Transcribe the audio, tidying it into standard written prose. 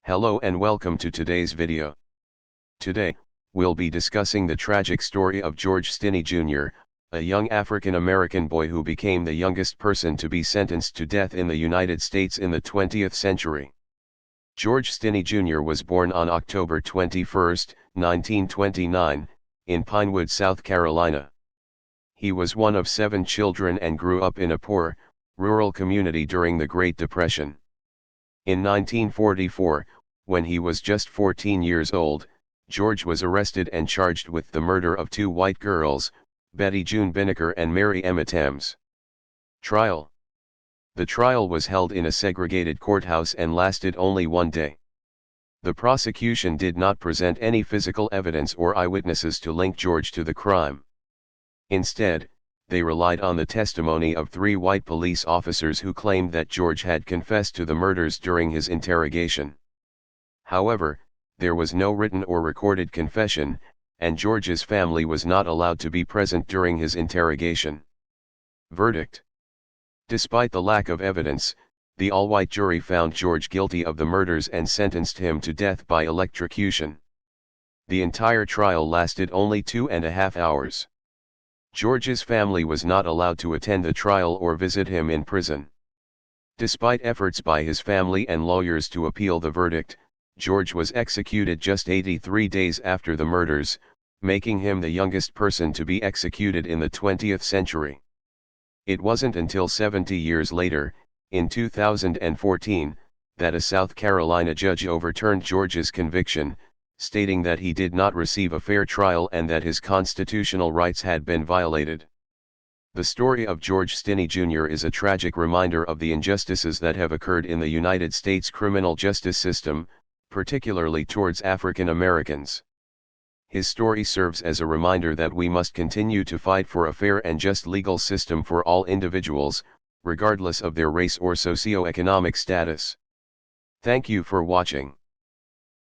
Hello and welcome to today's video. Today, we'll be discussing the tragic story of George Stinney Jr., a young African-American boy who became the youngest person to be sentenced to death in the United States in the 20th century. George Stinney Jr. was born on October 21, 1929, in Pinewood, South Carolina. He was one of 7 children and grew up in a poor, rural community during the Great Depression. In 1944, when he was just 14 years old, George was arrested and charged with the murder of 2 white girls, Betty June Binnicker and Mary Emma Thames. Trial. The trial was held in a segregated courthouse and lasted only 1 day. The prosecution did not present any physical evidence or eyewitnesses to link George to the crime. Instead, they relied on the testimony of 3 white police officers who claimed that George had confessed to the murders during his interrogation. However, there was no written or recorded confession, and George's family was not allowed to be present during his interrogation. Verdict. Despite the lack of evidence, the all-white jury found George guilty of the murders and sentenced him to death by electrocution. The entire trial lasted only 2.5 hours. George's family was not allowed to attend the trial or visit him in prison. Despite efforts by his family and lawyers to appeal the verdict, George was executed just 83 days after the murders, making him the youngest person to be executed in the 20th century. It wasn't until 70 years later, in 2014, that a South Carolina judge overturned George's conviction, stating that he did not receive a fair trial and that his constitutional rights had been violated. The story of George Stinney Jr. is a tragic reminder of the injustices that have occurred in the United States criminal justice system, particularly towards African Americans. His story serves as a reminder that we must continue to fight for a fair and just legal system for all individuals, regardless of their race or socioeconomic status. Thank you for watching.